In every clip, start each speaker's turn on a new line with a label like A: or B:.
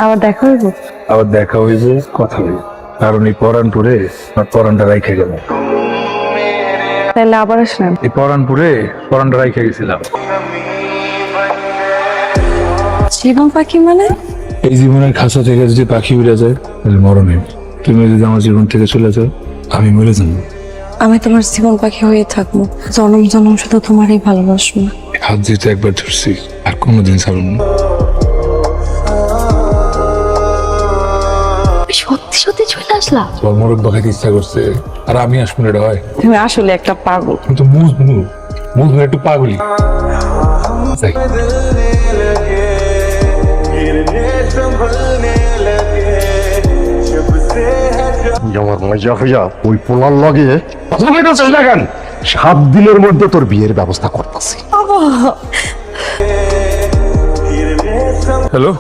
A: আবার দেখা হইব?
B: আবার দেখা হইব, কথা হইব, কারণ এই পরানপুরে আমার পরানটা রাইখে গেল।
A: তাহলে আবার আসলেন?
B: এই পরানপুরে পরানটা রাইখে গেছিলাম।
A: জীবন পাখি মানে?
B: এই জীবনের খাঁচা থেকে যদি পাখি উড়ে যায় তাহলে মরণে। তুমি যদি আমার জীবন থেকে চলে যাও আমি মরে যাবো।
A: আমি তোমার জীবন পাখি হয়ে থাকবো, জনম জনম শুধু তোমারই ভালোবাসবো।
B: হাত যেহেতু একবার ধরছি আর কোনোদিন ছাড়ব না।
A: সত্যি সত্যি চলে আসলা?
B: তোমার মরক দেখাতে ইচ্ছা করছে আর আমি আসবো না, এটা হয়?
A: তুমি আসলে একটা পাগল।
B: তুমি তো মুজ একটু পাগলি। যাই।
C: আমার মজা হইয়া ওই পোলার লগে কথা বলতেছিস না কেন? 7 দিনের মধ্যে তোর বিয়ের ব্যবস্থা করতেছি।
B: হ্যালো,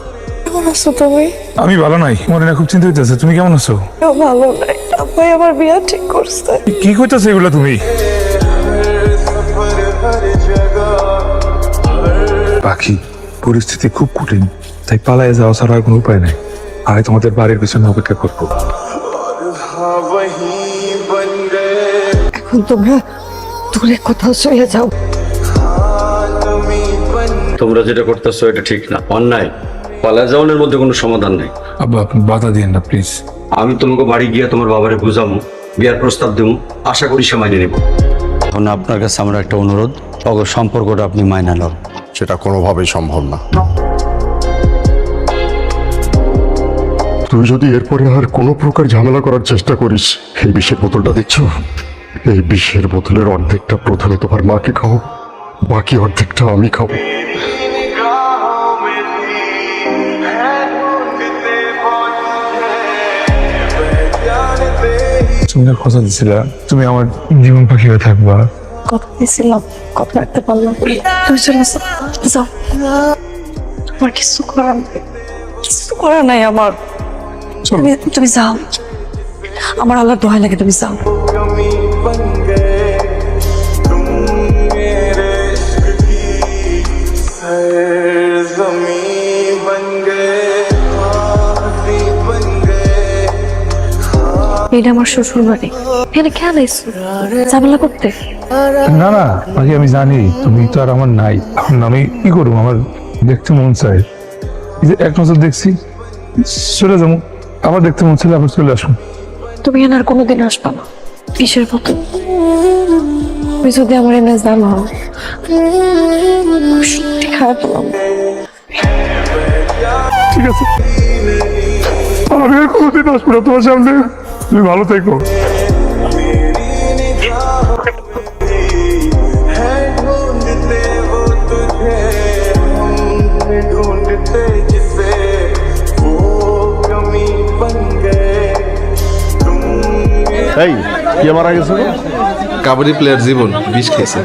A: কেমন আছো তুমি?
B: আমি ভালো নাই, মনে না খুব চিন্তা হইতেছে। তুমি কেমন আছো?
A: ভালো নাই, আব্বাই আমার বিয়ে ঠিক করছে।
B: কি কইতাছে এগুলো তুমি? পাখি, পরিস্থিতি খুব কঠিন, তাই পালায় যাওয়া ছাড়া আর কোনো উপায় নাই। আমি তোমাদের বাড়ির পিছনে অপেক্ষা করবো।
A: এখন তোমরা দূরে কোথাও চলে যাও।
D: তোমরা যেটা করতেছো এটা ঠিক না, অন্যায়। পালা যাওয়ানোর মধ্যে কোনো সমাধান নেই।
B: আব্বা আপনি বাধা দিয়েন না প্লিজ।
D: আমি তোমাকে বাড়ি গিয়ে তোমার বাবারে বুঝাবো, বিয়ার প্রস্তাব দেবো, আশা করি সে মাইনে নেব। এখন আপনার কাছে আমার একটা অনুরোধ, অগর সম্পর্কটা আপনি মাইনা লন।
C: সেটা কোনোভাবেই সম্ভব না। তুই যদি এরপরে আর কোনো প্রকার ঝামেলা করার চেষ্টা করিস, এই বিষের বোতলটা দেখছো, এই বিষের বোতলের অর্ধেকটা প্রথমে তোমার মাকে খাও, বাকি অর্ধেকটা আমি খাবো।
B: তুমি না কথা দিছিলা তুমি আমার জীবন পাখি হয়ে থাকবা।
A: কথা দিয়েছিলাম, কথা রাখতে পারলাম। তুমি চলে আসো, যাও। আমার কিছু করার নাই, কিছু করার নাই আমার। তুমি যাও, আমার আল্লাহর দোহাই লাগে, তুমি যাও। এটা আমার শ্বশুর বাড়ি, এখানে কেন এসছো? ঝামেলা করতে?
B: না না পাখি, আমি জানি তুমি তো আর আমার নাই। এখন আমি কি করবো, আমার দেখতে মন চায়। এই যে এক নজর দেখছি, চলে যাবো। আবার দেখতে মন চাইলে আবার চলে আসুন।
A: তুমি এখানে আর কোনোদিন আসবা না। কিসের মতো? তুমি যদি আমার এনে জানো, সত্যি খারাপ পেলাম।
B: ঠিক আছে, আমি আর কোনোদিন আসবো না তোমার সামনে। তুমি ভালো থেকো।
C: এই কে মারা গেছে?
E: কাবাডি প্লেয়ার জীবন বিষ খেয়েছে।